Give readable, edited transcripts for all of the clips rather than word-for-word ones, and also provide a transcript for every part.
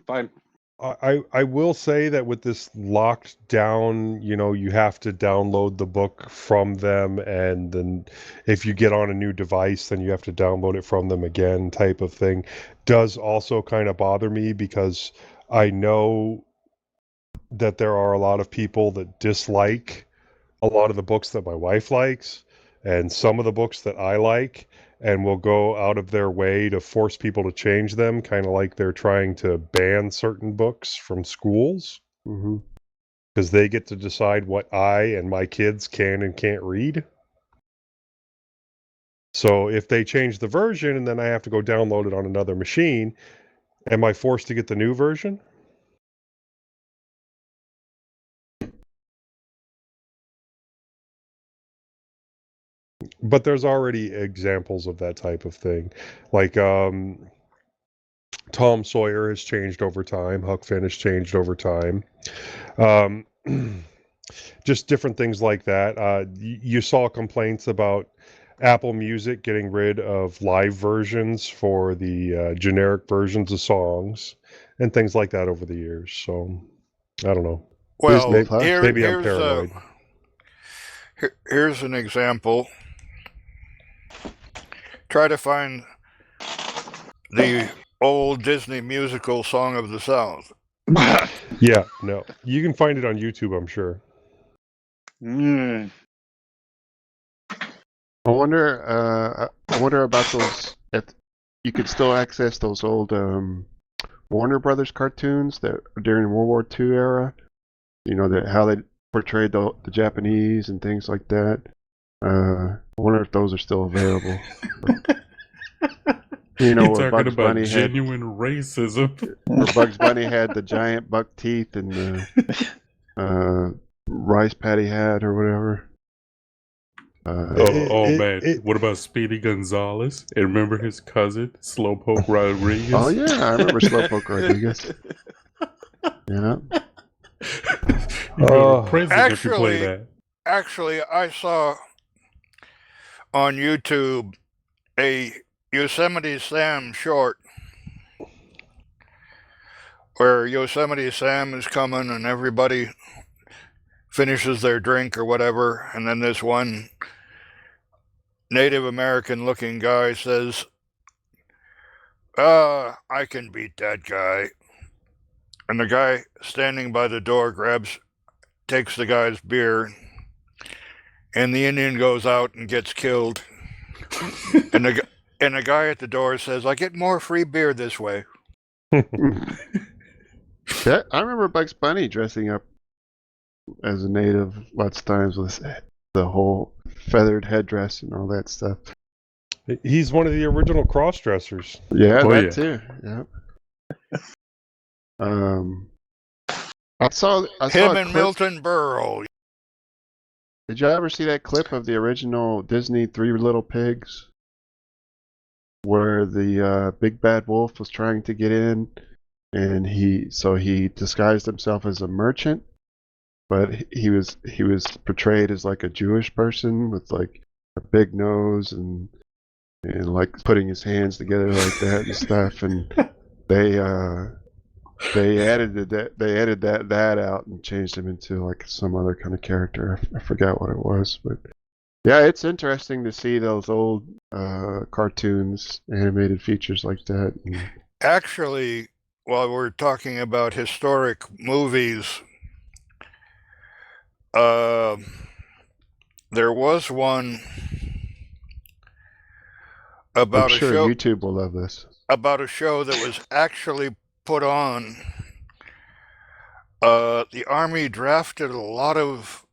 Fine. I will say that with this locked down, you have to download the book from them, and then if you get on a new device, then you have to download it from them again, type of thing. Does also kind of bother me because I know that there are a lot of people that dislike a lot of the books that my wife likes, and some of the books that I like, and will go out of their way to force people to change them, kind of like they're trying to ban certain books from schools. Because they get to decide what I and my kids can and can't read. So if they change the version and then I have to go download it on another machine, am I forced to get the new version? But there's already examples of that type of thing. Like Tom Sawyer has changed over time. Huck Finn has changed over time. Just different things like that. You saw complaints about Apple Music getting rid of live versions for the generic versions of songs and things like that over the years. So, I don't know. Well, maybe I'm paranoid. Here's an example. Try to find the old Disney musical Song of the South. Yeah, no. You can find it on YouTube, I'm sure. I wonder about those. If you could still access those old Warner Brothers cartoons that during World War II era. How they portrayed the Japanese and things like that. I wonder if those are still available. You're talking about genuine racism. Where Bugs Bunny had the giant buck teeth and the rice patty hat or whatever. Man. What about Speedy Gonzales? And remember his cousin, Slowpoke Rodriguez? Oh, yeah. I remember Slowpoke Rodriguez. Yeah. Actually, I saw on YouTube a Yosemite Sam short where Yosemite Sam is coming and everybody finishes their drink or whatever, and then this one Native American looking guy says, I can beat that guy. And the guy standing by the door takes the guy's beer, and the Indian goes out and gets killed. and the guy at the door says, I get more free beer this way. Yeah, I remember Bugs Bunny dressing up as a native lots of times with the whole feathered headdress and all that stuff. He's one of the original cross-dressers. Yeah, too. Yeah. I saw him and Milton Berle. Did you ever see that clip of the original Disney Three Little Pigs, where the big bad wolf was trying to get in, and he disguised himself as a merchant, but he was portrayed as like a Jewish person with like a big nose and like putting his hands together like that and stuff, and they edited that out and changed him into like some other kind of character. I forgot what it was, but yeah, it's interesting to see those old cartoons, animated features like that. Actually, while we're talking about historic movies, there was one about I'm sure a show. YouTube will love this. About a show that was actually put on. The Army drafted a lot of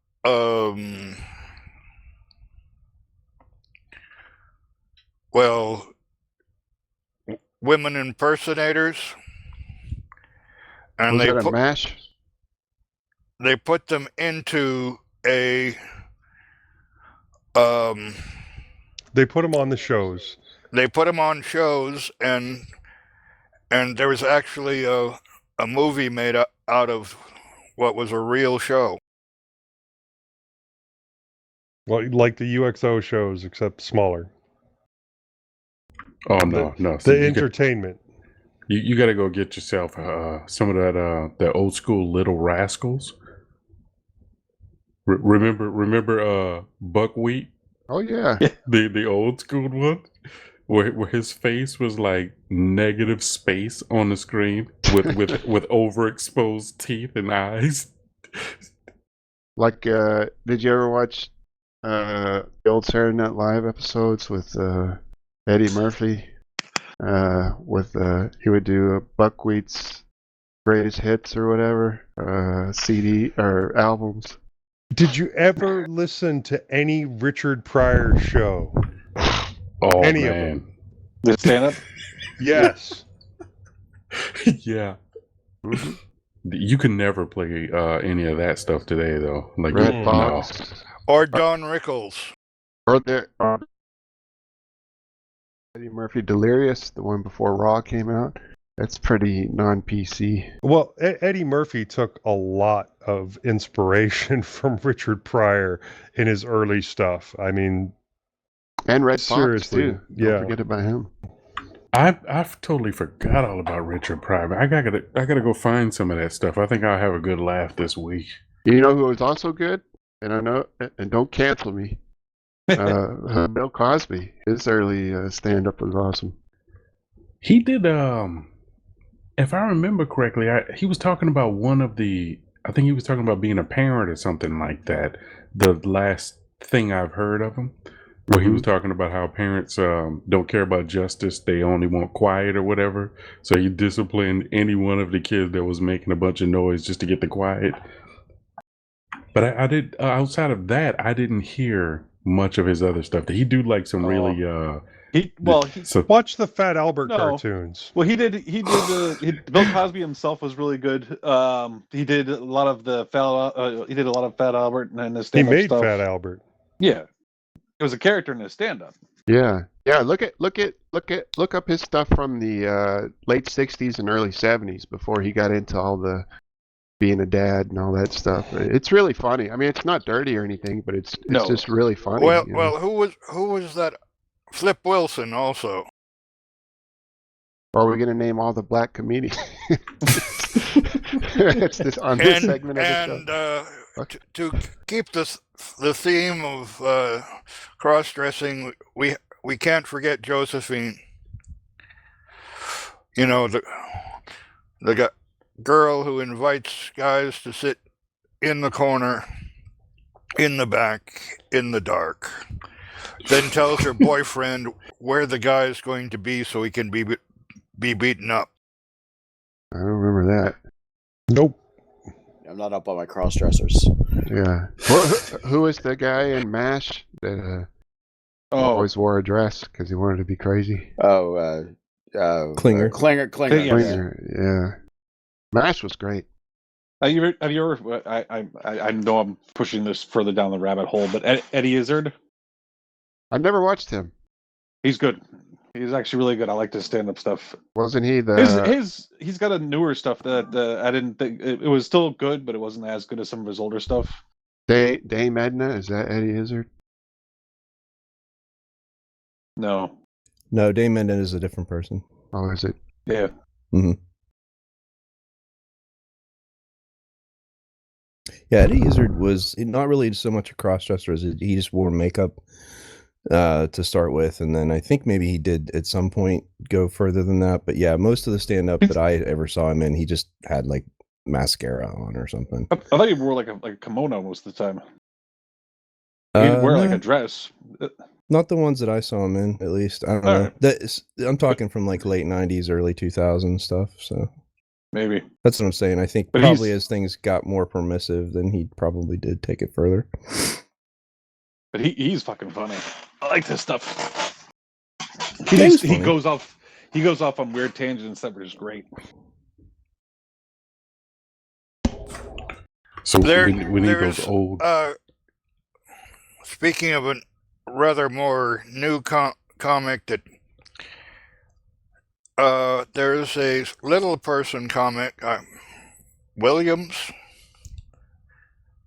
women impersonators, and was that a MASH? They put them into a They put them on the shows. They put them on shows, and there was actually a movie made out of what was a real show. Well, like the UXO shows, except smaller. Oh, no. The entertainment. You got to go get yourself some of that old school Little Rascals. Remember Buckwheat, Oh yeah. the old school one, where his face was like negative space on the screen with overexposed teeth and eyes. Like, did you ever watch the old Saturday Night Live episodes with Eddie Murphy? He would do Buckwheat's greatest hits or whatever, CD or albums. Did you ever listen to any Richard Pryor show? Oh Any of man, The stand-up? Yes. yeah. Mhm. You can never play any of that stuff today, though. Like, Red no. Fox. Or Don Rickles. Or Eddie Murphy Delirious, the one before Raw came out. That's pretty non-PC. Well, Eddie Murphy took a lot of inspiration from Richard Pryor in his early stuff. I mean, And Red seriously, Fox, too. Don't yeah. forget about him. I've totally forgot all about Richard Pryor. I gotta go find some of that stuff. I think I'll have a good laugh this week. You know who was also good? And don't cancel me. Bill Cosby. His early stand-up was awesome. He did. If I remember correctly, he was talking about I think he was talking about being a parent or something like that. The last thing I've heard of him, where he was talking about how parents don't care about justice; they only want quiet or whatever. So he disciplined any one of the kids that was making a bunch of noise just to get the quiet. But I did outside of that, I didn't hear much of his other stuff. Did he do like some really? Watch the Fat Albert No. cartoons. Well, he did. Bill Cosby himself was really good. He did a lot of the Fat Albert and his He stand-up made stuff. Fat Albert. Yeah, it was a character in his stand-up. Yeah. Look up his stuff from the late '60s and early '70s before he got into all the being a dad and all that stuff. It's really funny. I mean, it's not dirty or anything, but it's No. just really funny. Well, you know? who was that? Flip Wilson also. Or are we gonna name all the black comedians? It's this on this segment of the show. To keep the theme of cross-dressing, we can't forget Josephine. You know, the girl who invites guys to sit in the corner, in the back, in the dark, then tells her boyfriend where the guy is going to be so he can be beaten up. I don't remember that. Nope. I'm not up on my cross dressers. Yeah. Who was the guy in MASH that always wore a dress because he wanted to be crazy? Oh, Klinger. Klinger. Klinger, yeah. MASH was great. Have you ever? I know I'm pushing this further down the rabbit hole, but Eddie Izzard, I've never watched him. he's good. He's actually really good. I like his stand-up stuff. Wasn't he the? He's got a newer stuff that I didn't think it was still good, but it wasn't as good as some of his older stuff. Dame Edna? Is that Eddie Izzard? No. No, Dame Mendon is a different person. Oh, is it? Yeah. Mm-hmm. Yeah, Eddie Izzard was not really so much a cross-dresser as he just wore makeup to start with, and then I think maybe he did at some point go further than that. But yeah, most of the stand-up that I ever saw him in, he just had like mascara on or something. I thought he wore like a kimono most of the time. He'd wear like a dress. Not the ones that I saw him in, at least. I don't know. I'm talking from like late 90s, early 2000s stuff, so Maybe. that's what I'm saying. I think But probably as things got more permissive, then he probably did take it further. But he's fucking funny. I like this stuff. He He goes off on weird tangents that were just great. So we need those there's, old. Speaking of a rather more new comic that there's a little person comic, Williams,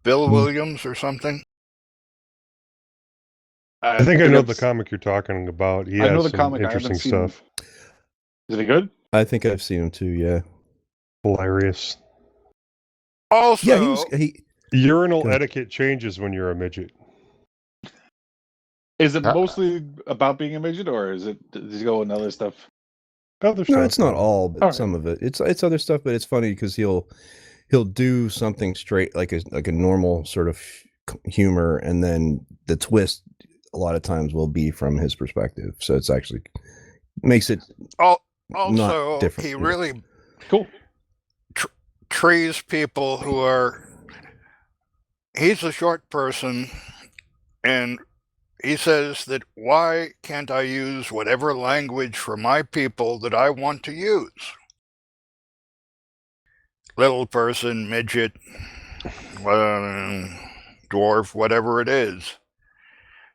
Bill Williams or something. I think I know the comic you're talking about. He I know has the some comic. I interesting haven't seen. stuff. Is it good? I think I've seen him too. Yeah. Hilarious. Also, Yeah, he Urinal Go ahead. etiquette changes when you're a midget. Is it Uh, mostly about being a midget, or is it does he go in other stuff? Other No, stuff. it's not all, but Alright. some of it. It's other stuff, but it's funny because he'll do something straight like a normal sort of humor, and then the twist a lot of times will be from his perspective. So it's actually makes it also not different. he really Cool. trees people who are. He's a short person, and he says that why can't I use whatever language for my people that I want to use? Little person, midget, dwarf, whatever it is.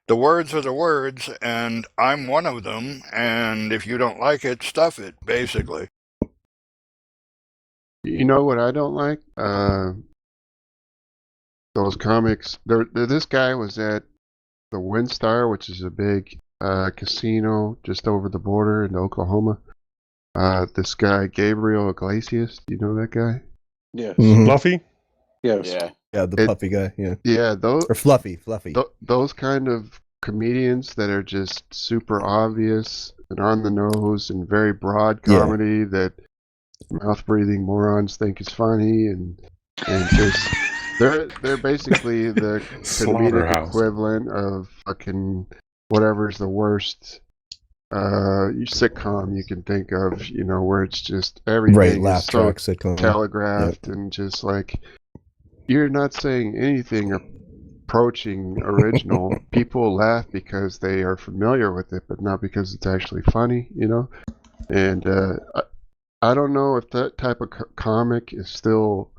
The words are the words, and I'm one of them, and if you don't like it, stuff it, basically. You know what I don't like? Those comics. This guy was at the WinStar, which is a big casino just over the border in Oklahoma. This guy, Gabriel Iglesias, do you know that guy? Yes. Mhm. Fluffy? Yes. Yeah. Yeah, the It- puffy guy. Yeah, Yeah, those or fluffy. those kind of comedians that are just super obvious and on the nose and very broad Yeah. comedy that mouth breathing morons think is funny and just they're basically the comedic Slaughterhouse. equivalent of fucking whatever's the worst sitcom you can think of, you know, where it's just everything Right, is laugh so track sitcom. telegraphed and just like you're not saying anything approaching original. People laugh because they are familiar with it, but not because it's actually funny, you know. And I don't know if that type of comic is still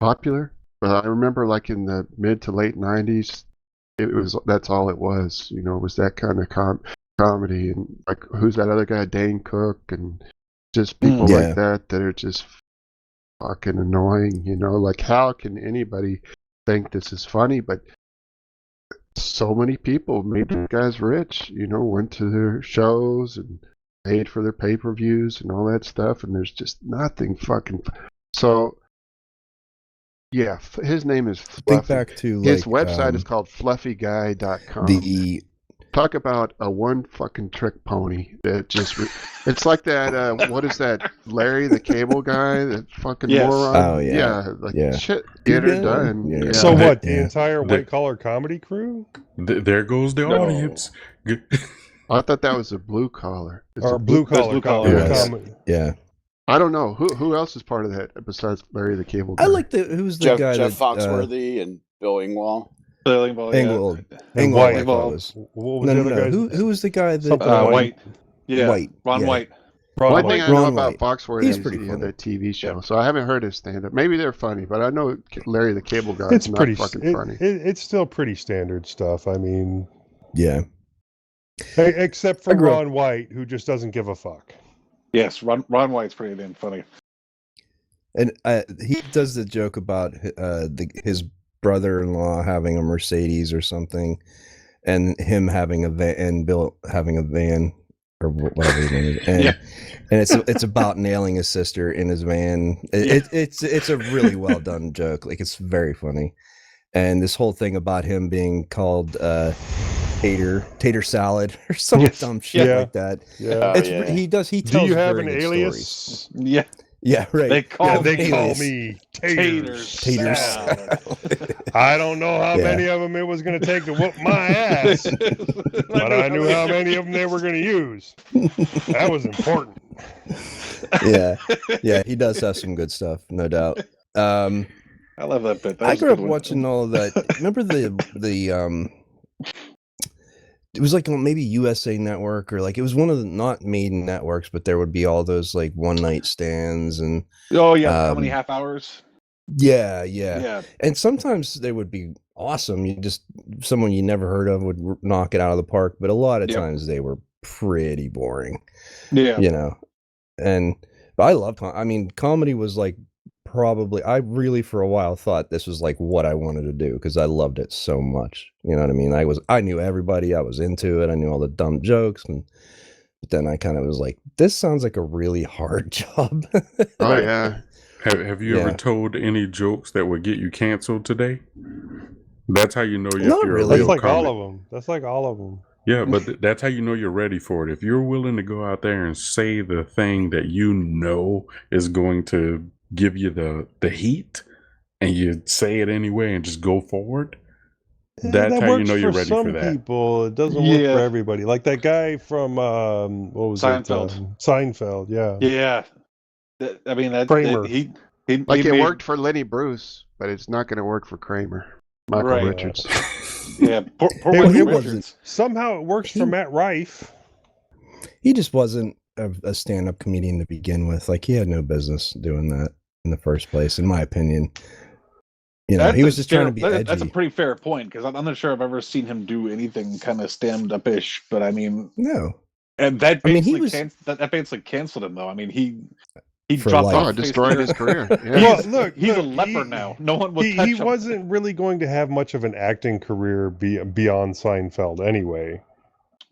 popular, but I remember like in the mid to late '90s, that's all it was, you know, was that kind of comedy. And like, who's that other guy, Dane Cook, and just people Yeah. like that are just fucking annoying, you know. Like, how can anybody think this is funny? But so many people made these guys rich, you know, went to their shows and paid for their pay-per-views and all that stuff, and there's just nothing fucking. So, yeah, his name is Fluffy. Think back to His like website is called fluffyguy.com. the Talk about a one fucking trick pony that just it's like that what is that, Larry the Cable Guy, that fucking Yes. moron. Oh, yeah. Like Yeah. shit, get her Yeah. done. Yeah. So Yeah. what? The Yeah. entire The- white collar comedy crew? There goes the No. audience. I thought that was a blue collar. It's Or a blue collar blue collar, comedy? yes. Yeah. I don't know who else is part of that besides Larry the Cable Guy. I like who's the Jeff guy Jeff that Foxworthy and Bill Engwall. Engel. And Engel, White. I thought it was. What was No, the no, other no. guy's? Who was the guy that Something White. Yeah. White, Ron yeah. White. Ron One White. thing I know Ron about White. Foxworthy He's is pretty he had funny. that TV show, Yeah. so I haven't heard his stand-up. Maybe they're funny, but I know Larry the Cable Guy It's is not pretty. fucking funny. It's still pretty standard stuff. I mean, Yeah. except I for grew up- Ron White, who just doesn't give a fuck. Yes, Ron White's pretty damn funny. And he does the joke about his brother-in-law having a Mercedes or something, and him having a van, and Bill having a van, or whatever his name is. And, Yeah. and it's about nailing his sister in his van. It's a really well done joke. Like, it's very funny. And this whole thing about him being called tater salad or some Yes. dumb shit Yeah. like that. Yeah. Oh, It's yeah. he tells Do you have very an good alias? stories. Yeah. Yeah, right. They call Yeah, him they call alias. me Taters. Tater Salad. salad. I don't know how Yeah. many of them it was going to take to whoop my ass, but I knew how many of them they were going to use. That was important. Yeah, he does have some good stuff, no doubt. I love that bit. That I was a grew up good one. watching all of that. Remember the it was like maybe USA Network, or like it was one of the not main networks, but there would be all those like one night stands and Oh yeah, how many um, half hours? yeah. Yeah. And sometimes they would be awesome. Someone you never heard of would knock it out of the park, but a lot of Yep. times they were pretty boring. Yeah. You know. But I love comedy was like probably, I really for a while thought this was like what I wanted to do because I loved it so much. You know what I mean? I knew everybody, I was into it, I knew all the dumb jokes, and But then I kind of was like, this sounds like a really hard job. Oh yeah. Have you ever Yeah. told any jokes that would get you canceled today? That's how you know if Not you're really. a That's real like comic. all of them. That's like all of them. Yeah, but that's how you know you're ready for it. If you're willing to go out there and say the thing that you know is going to give you the heat, and you say it anyway and just go forward, that's that how you works know you're for ready some for that. people. It doesn't work Yeah. for everybody. Like that guy from what was Seinfeld. it? Seinfeld. Yeah. Yeah. I mean, Kramer. he Like he it made, worked for Lenny Bruce, but it's not going to work for Kramer. Michael Right. Richards. Yeah, poor Hey, Michael he Richards. wasn't- Somehow it works He- for Matt Rife. He just wasn't a stand-up comedian to begin with. Like, he had no business doing that in the first place, in my opinion. You know, That's he a was just trying to fair- be edgy. That's a pretty fair point, because I'm not sure I've ever seen him do anything kind of stand-up-ish. But I mean, No, and that I mean, basically he was- that basically canceled him, though. I mean, he For dropped life. off Oh, the face destroyed of the his earth. career. Yeah. Well, look, he's a look, leper he- now. No one will touch He him. wasn't really going to have much of an acting career beyond Seinfeld anyway.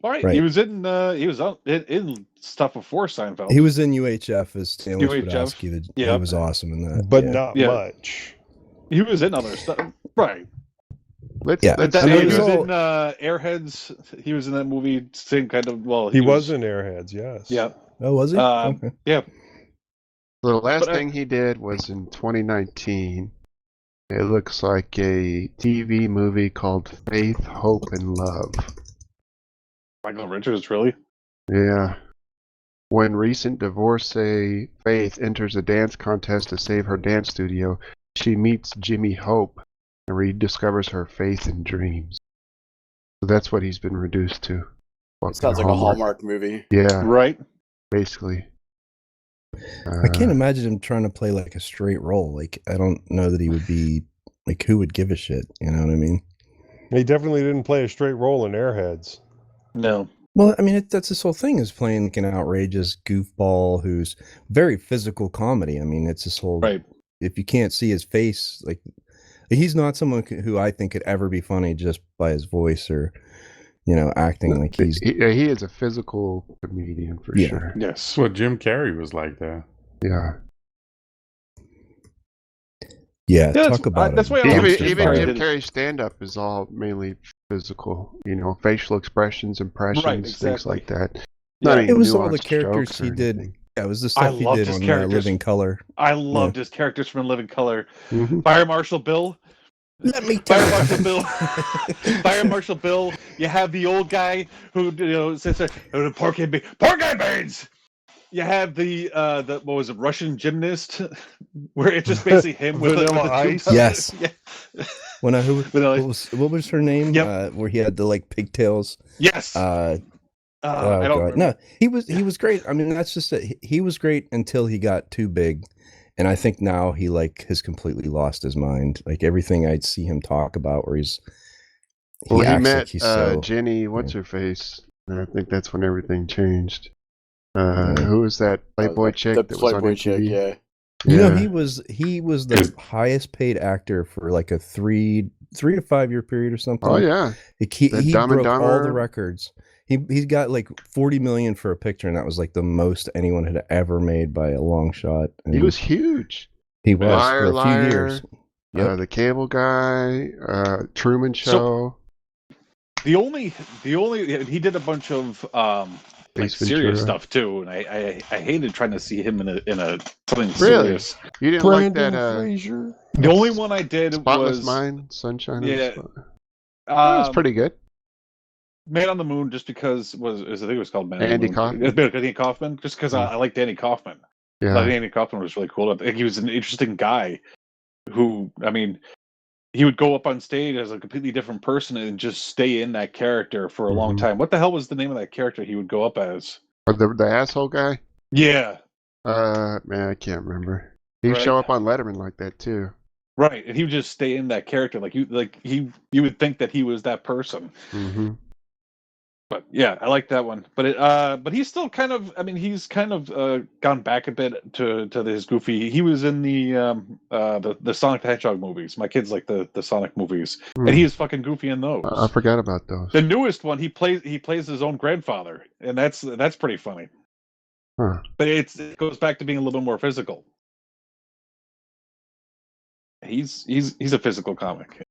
All right. Right. He was in in stuff before Seinfeld. he was in UHF as Stanley UHF, Spadowski. He yep. was awesome in that. But yeah. not Yeah. much. He was in other stuff. Right. Let's, Yeah. let's But I mean, he it was was all- in Airheads. He was in that movie. Same kind of. Well, He was in Airheads, yes. Yeah. Oh, was he? Okay. Yeah. The last But I- thing he did was in 2019. It looks like a TV movie called Faith, Hope, and Love. Michael Richards, really? Yeah. When recent divorcee Faith enters a dance contest to save her dance studio, she meets Jimmy Hope and rediscovers her faith and dreams. So that's what he's been reduced to. It sounds like a Hallmark movie. Yeah, Right. basically. I can't imagine him trying to play like a straight role. Like, I don't know that he would be like, who would give a shit? You know what I mean? He definitely didn't play a straight role in Airheads. No. Well, I mean, that's this whole thing is playing like an outrageous goofball who's very physical comedy. I mean, it's this whole Right. if you can't see his face, like he's not someone who I think could ever be funny just by his voice or, you know, acting like he's. He is a physical comedian for Yeah. sure. Yes. That's what Jim Carrey was like that. Yeah. Yeah, Yeah, talk about that's it. why I Even, like Dumpster even fire. Jim Carrey's stand-up is all mainly physical. You know, facial expressions, impressions, Right, things exactly. like that. Yeah. Not any It was all the nuanced characters jokes he or did. anything. Yeah, it was the I stuff he loved did his on characters. Living Color. I loved his characters from Living Color. Mhm. Fire Marshal Bill. Let me Fire tell Marshal you. Bill. Fire Marshal Bill. You have the old guy who sits there, pork and beans. You have the what was it, Russian gymnast, where it's just basically him with Vanilla with the Ice? tube- Yes. Yeah. When I who Vanilla what was her name? Yep. Where he had the like pigtails. Yes. Oh I don't god, no, he was great. I mean, that's just it. He was great until he got too big, and I think now he like has completely lost his mind. Like everything I'd see him talk about, where he Well, he acts met like he's so. Jenny, what's her face? And I think that's when everything changed. Yeah. Who was that Playboy chick The that was on Playboy MTV? chick, yeah. You know, Yeah. he was the highest paid actor for like a 3 to 5 year period or something. Oh yeah, He The Dumb and broke all Dumber. the records. He got like 40 million for a picture, and that was like the most anyone had ever made by a long shot. he And was huge. he was Liar, for a few Liar, years. Yep. The Cable Guy, Truman So- Show. the only he did a bunch of like Ace serious Ventura. stuff too, and I hated trying to see him in a something Really? serious. You didn't Brandon like that Fraser. The only one I did Spotless was Mind, Sunshine? of the Yeah. Spot- That was pretty good. Man on the Moon, just because I think it was called Man Andy on the Moon. Kaufman? Andy Kaufman, just because I like Danny Kaufman. I Yeah. think Andy Kaufman was really cool. I think he was an interesting guy who, I mean, he would go up on stage as a completely different person and just stay in that character for a long Mhm. time. What the hell was the name of that character he would go up as? Or the asshole guy? Yeah, Man, I can't remember. He'd Right. show up on Letterman like that too. right. And he would just stay in that character, you would think that he was that person. Mm-hmm. But yeah, I like that one. But he's still kind of. I mean, he's kind of gone back a bit to his goofy. He was in the Sonic the Hedgehog movies. My kids like the Sonic movies, and he is fucking goofy in those. I forgot about those. The newest one, he plays his own grandfather, and that's pretty funny. Huh. But it goes back to being a little bit more physical. He's a physical comic.